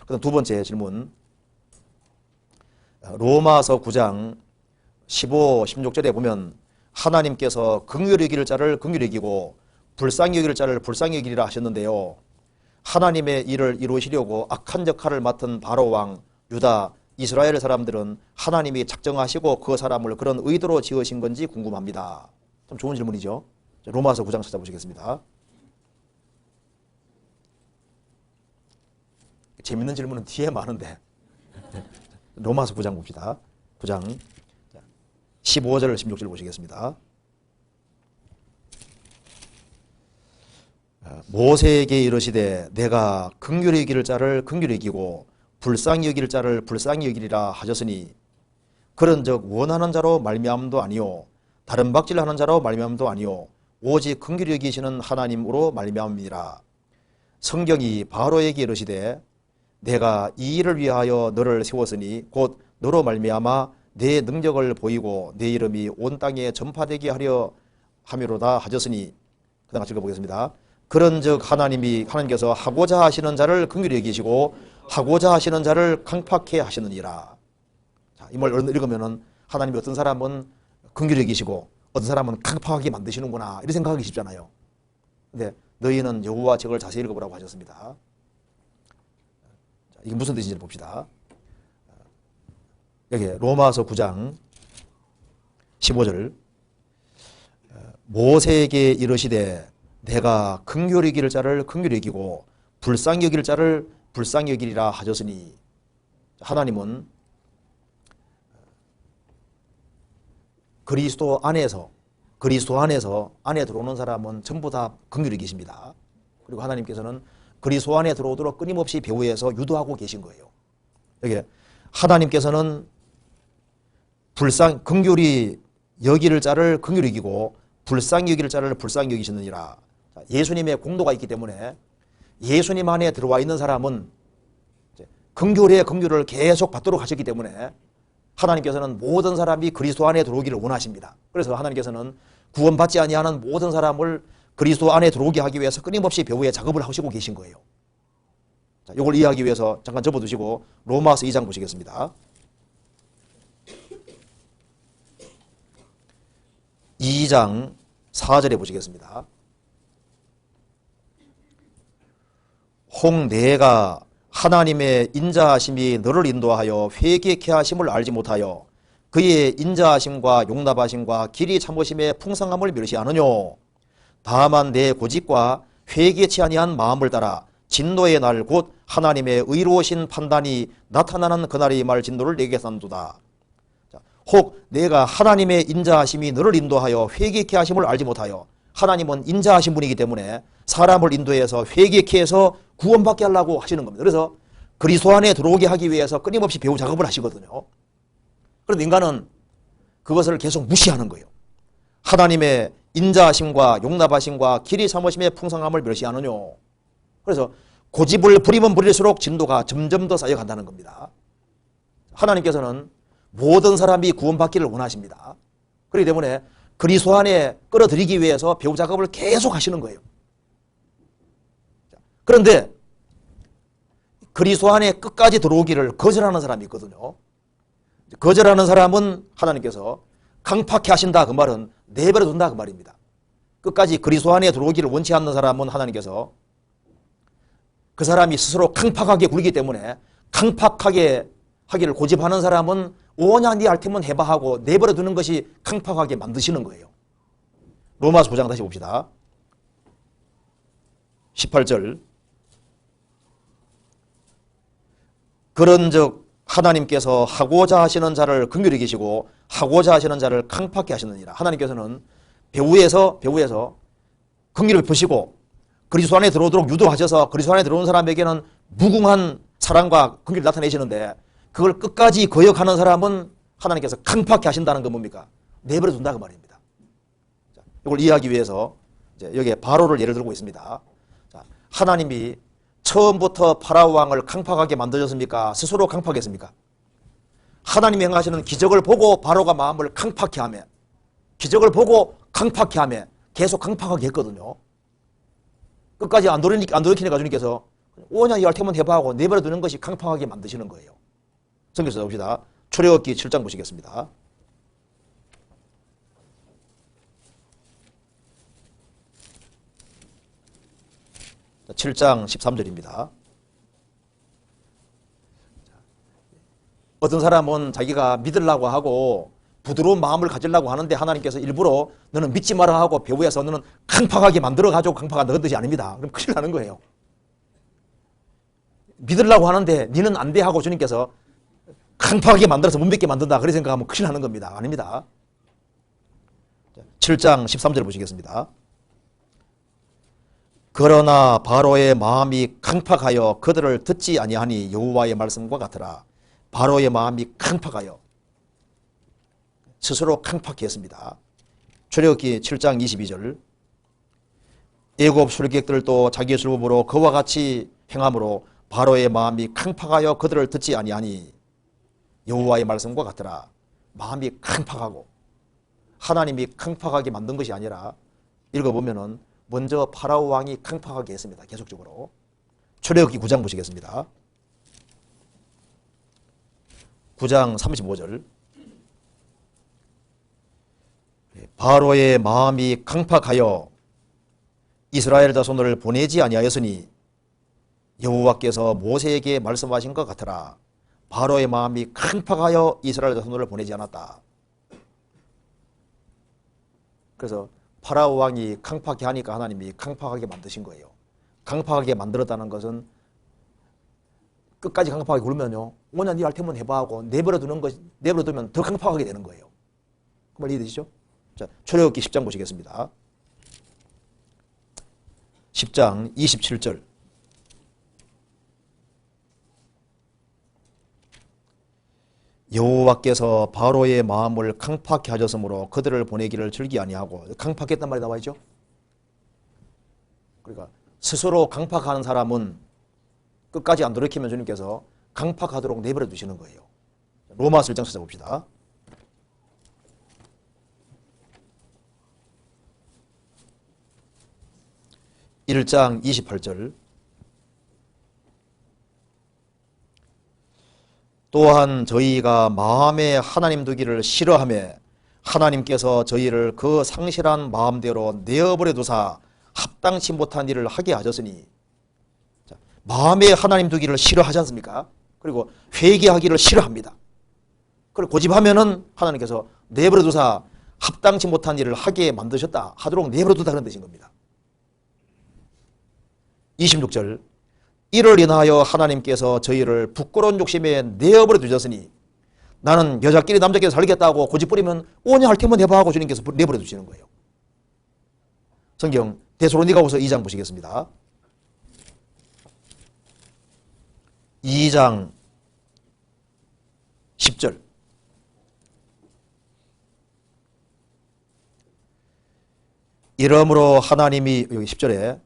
그다음 두 번째 질문. 로마서 9장 15, 16절에 보면 하나님께서 긍휼히 여길 자를 긍휼히 여기고 불쌍히 여길 자를 불쌍히 여기리라 하셨는데요. 하나님의 일을 이루시려고 악한 역할을 맡은 바로 왕 유다 이스라엘 사람들은 하나님이 작정하시고 그 사람을 그런 의도로 지으신 건지 궁금합니다. 좀 좋은 질문이죠. 로마서 9장 찾아보시겠습니다. 재밌는 질문은 뒤에 많은데 로마서 9장 봅시다. 9장 15절 16절 보시겠습니다. 모세에게 이르시되 내가 긍휼히 여길 자를 긍휼히 여기고 불쌍히 여길 자를 불쌍히 여기리라 하셨으니 그런즉 원하는 자로 말미암음도 아니요 다른 박질하는 자로 말미암음도 아니요 오직 긍휼히 여기시는 하나님으로 말미암음이라. 성경이 바로에게 이르시되 내가 이 일을 위하여 너를 세웠으니 곧 너로 말미암아 내 능력을 보이고 내 이름이 온 땅에 전파되게 하려 함이로다 하셨으니. 그 다음 같이 읽어보겠습니다. 그런즉 하나님께서 하고자 하시는 자를 긍휼히 여기시고 하고자 하시는 자를 강팍해 하시느니라. 자, 이 말 읽으면은 하나님이 어떤 사람은 긍휼히 여기시고 어떤 사람은 강팍하게 만드시는구나 이렇게 생각하기 쉽잖아요. 근데 너희는 여호와 책을 자세히 읽어보라고 하셨습니다. 자, 이게 무슨 뜻인지 봅시다. 여기 로마서 9장 15절 모세에게 이르시되 내가 긍휼히 여길 자를 긍휼히 여기고 불쌍히 여길 자를 불쌍히 여기리라 하셨으니. 하나님은 그리스도 안에서 안에 들어오는 사람은 전부 다 긍휼히 여기십니다. 그리고 하나님께서는 그리스도 안에 들어오도록 끊임없이 배후에서 유도하고 계신 거예요. 여기 하나님께서는 긍휼히 여길 자를 긍휼히 여기고 불쌍히 여길 자를 불쌍히 여기시느니라. 예수님의 공도가 있기 때문에 예수님 안에 들어와 있는 사람은 긍휼의 긍휼을 계속 받도록 하셨기 때문에 하나님께서는 모든 사람이 그리스도 안에 들어오기를 원하십니다. 그래서 하나님께서는 구원받지 아니하는 모든 사람을 그리스도 안에 들어오게 하기 위해서 끊임없이 배후에 작업을 하시고 계신 거예요. 자, 이걸 이해하기 위해서 잠깐 접어두시고 로마서 2장 보시겠습니다. 2장 4절에 보시겠습니다. 혹 내가 하나님의 인자하심이 너를 인도하여 회개케 하심을 알지 못하여 그의 인자하심과 용납하심과 길이 참으심의 풍성함을 멸시하느뇨. 다만 내 고집과 회개치 아니한 마음을 따라 진노의 날 곧 하나님의 의로우신 판단이 나타나는 그날의 말 진노를 내게 산도다. 혹 내가 하나님의 인자하심이 너를 인도하여 회개케 하심을 알지 못하여. 하나님은 인자하신 분이기 때문에 사람을 인도해서 회개케 해서 구원받게 하려고 하시는 겁니다. 그래서 그리스도 안에 들어오게 하기 위해서 끊임없이 배후 작업을 하시거든요. 그런데 인간은 그것을 계속 무시하는 거예요. 하나님의 인자하심과 용납하심과 길이 참으심의 풍성함을 멸시하느뇨. 그래서 고집을 부리면 부릴수록 진도가 점점 더 쌓여간다는 겁니다. 하나님께서는 모든 사람이 구원받기를 원하십니다. 그렇기 때문에 그리스도 안에 끌어들이기 위해서 배후 작업을 계속 하시는 거예요. 그런데 그리스도 안에 끝까지 들어오기를 거절하는 사람이 있거든요. 거절하는 사람은 하나님께서 강팍해 하신다 그 말은 내버려 둔다 그 말입니다. 끝까지 그리스도 안에 들어오기를 원치 않는 사람은 하나님께서 그 사람이 스스로 강팍하게 굴기 때문에 강팍하게 하기를 고집하는 사람은 오냐 니 할 테면 해봐 하고 내버려 두는 것이 강팍하게 만드시는 거예요. 로마서 9장 다시 봅시다. 18절 그런즉 하나님께서 하고자 하시는 자를 긍휼히 여기시고 하고자 하시는 자를 강팍히 하시느니라. 하나님께서는 배후에서 긍휼을 베푸시고 그리스도 안에 들어오도록 유도하셔서 그리스도 안에 들어온 사람에게는 무궁한 사랑과 긍휼을 나타내시는데 그걸 끝까지 거역하는 사람은 하나님께서 강팍히 하신다는 건 뭡니까? 내버려 둔다 그 말입니다. 자, 이걸 이해하기 위해서 이제 여기에 바로를 예를 들고 있습니다. 자, 하나님이 처음부터 파라오 왕을 강팍하게 만드셨습니까? 스스로 강팍했습니까? 하나님이 행하시는 기적을 보고 바로가 마음을 강팍히 하며 기적을 보고 강팍히 하며 계속 강팍하게 했거든요. 끝까지 안 돌이키니까 주님께서 오냐 이 알테면 해봐하고 내버려두는 것이 강팍하게 만드시는 거예요. 성경에서 봅시다. 출애굽기 7장 보시겠습니다. 7장 13절입니다. 어떤 사람은 자기가 믿으려고 하고 부드러운 마음을 가지려고 하는데 하나님께서 일부러 너는 믿지 마라 하고 배후에서 너는 강팍하게 만들어가지고 강팍가 넣은 뜻이 아닙니다. 그럼 큰일 나는 거예요. 믿으려고 하는데 니는 안 돼 하고 주님께서 강팍하게 만들어서 못 믿게 만든다. 그렇게 생각하면 큰일 나는 겁니다. 아닙니다. 7장 13절 보시겠습니다. 그러나 바로의 마음이 강팍하여 그들을 듣지 아니하니 여호와의 말씀과 같으라. 바로의 마음이 강팍하여 스스로 강팍했습니다. 출애굽기 7장 22절 애굽 술객들도 자기의 술법으로 그와 같이 행함으로 바로의 마음이 강팍하여 그들을 듣지 아니하니 여호와의 말씀과 같으라. 마음이 강팍하고 하나님이 강팍하게 만든 것이 아니라 읽어보면은 먼저 파라오 왕이 강팍하게 했습니다. 계속적으로. 출애굽기 9장 보시겠습니다. 9장 35절 바로의 마음이 강팍하여 이스라엘 자손을 보내지 아니하였으니 여호와께서 모세에게 말씀하신 것 같으라. 바로의 마음이 강팍하여 이스라엘 자손을 보내지 않았다. 그래서 파라오 왕이 강팍하게 하니까 하나님이 강팍하게 만드신 거예요. 강팍하게 만들었다는 것은 끝까지 강팍하게 굴면요. 오냐 니 할 테면 해봐 하고 내버려두면 더 강팍하게 되는 거예요. 그 말 이해되시죠? 자, 출애굽기 10장 보시겠습니다. 10장 27절 여호와께서 바로의 마음을 강팍케 하셨으므로 그들을 보내기를 즐기 아니하고 강팍했단 말이 나와 있죠. 그러니까 스스로 강팍하는 사람은 끝까지 안 돌이키면 주님께서 강팍하도록 내버려 두시는 거예요. 로마서 1장 찾아봅시다. (1장) 28절 또한 저희가 마음에 하나님 두기를 싫어하며 하나님께서 저희를 그 상실한 마음대로 내어버려 두사 합당치 못한 일을 하게 하셨으니 마음에 하나님 두기를 싫어하지 않습니까? 그리고 회개하기를 싫어합니다. 그걸 고집하면은 하나님께서 내버려 두사 합당치 못한 일을 하게 만드셨다. 하도록 내버려 두다 그런 뜻인 겁니다. 26절 이를 인하여 하나님께서 저희를 부끄러운 욕심에 내어버려 두셨으니 나는 여자끼리 남자끼리 살겠다고 고집부리면 오냐 할 테면 해봐 하고 주님께서 내버려 두시는 거예요. 성경 데살로니가후서 2장 보시겠습니다. 2장 10절 이러므로 하나님이 여기 10절에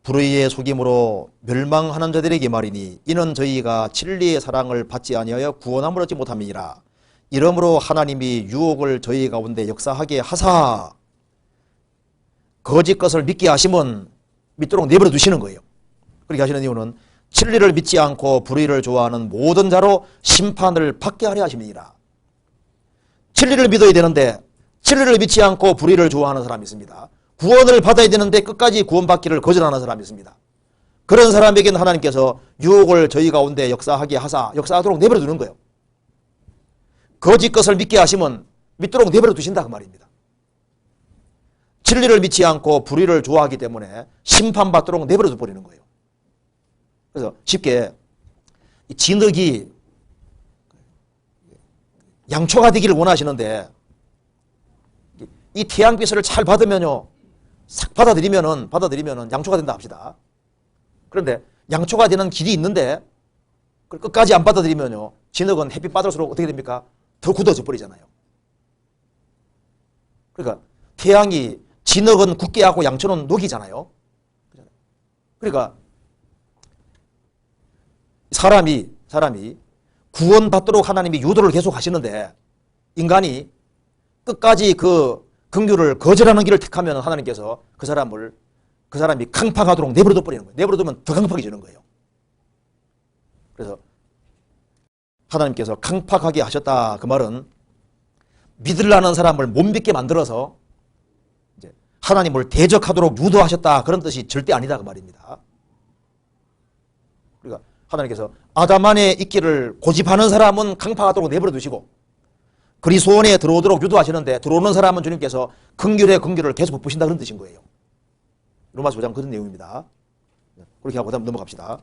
불의의 속임으로 멸망하는 자들에게 말이니 이는 저희가 진리의 사랑을 받지 아니하여 구원함을 얻지 못함이니라. 이러므로 하나님이 유혹을 저희 가운데 역사하게 하사 거짓 것을 믿게 하시면 믿도록 내버려 두시는 거예요. 그렇게 하시는 이유는 진리를 믿지 않고 불의를 좋아하는 모든 자로 심판을 받게 하려 하심이니라. 진리를 믿어야 되는데 진리를 믿지 않고 불의를 좋아하는 사람이 있습니다. 구원을 받아야 되는데 끝까지 구원받기를 거절하는 사람이 있습니다. 그런 사람에게는 하나님께서 유혹을 저희 가운데 역사하도록 내버려 두는 거예요. 거짓 것을 믿게 하시면 믿도록 내버려 두신다 그 말입니다. 진리를 믿지 않고 불의를 좋아하기 때문에 심판받도록 내버려 둬버리는 거예요. 그래서 쉽게 진흙이 양초가 되기를 원하시는데 이 태양빛을 잘 받으면요 싹 받아들이면은 양초가 된다 합시다. 그런데 양초가 되는 길이 있는데 끝까지 안 받아들이면요 진흙은 햇빛 받을수록 어떻게 됩니까? 더 굳어져 버리잖아요. 그러니까 태양이 진흙은 굳게 하고 양초는 녹이잖아요. 그러니까 사람이 구원받도록 하나님이 유도를 계속 하시는데 인간이 끝까지 그 긍휼을 거절하는 길을 택하면 하나님께서 그 사람을 그 사람이 강팍하도록 내버려둬 버리는 거예요. 내버려두면 더 강팍해지는 거예요. 그래서 하나님께서 강팍하게 하셨다. 그 말은 믿으려는 사람을 못 믿게 만들어서 이제 하나님을 대적하도록 유도하셨다. 그런 뜻이 절대 아니다. 그 말입니다. 그러니까 하나님께서 아담 안에 있기를 고집하는 사람은 강팍하도록 내버려 두시고 그리스도원에 들어오도록 유도하시는데 들어오는 사람은 주님께서 긍휼의 긍휼을 계속 베푸신다. 그런 뜻인 거예요. 로마서 5장 그런 내용입니다. 그렇게 하고 다음 넘어갑시다.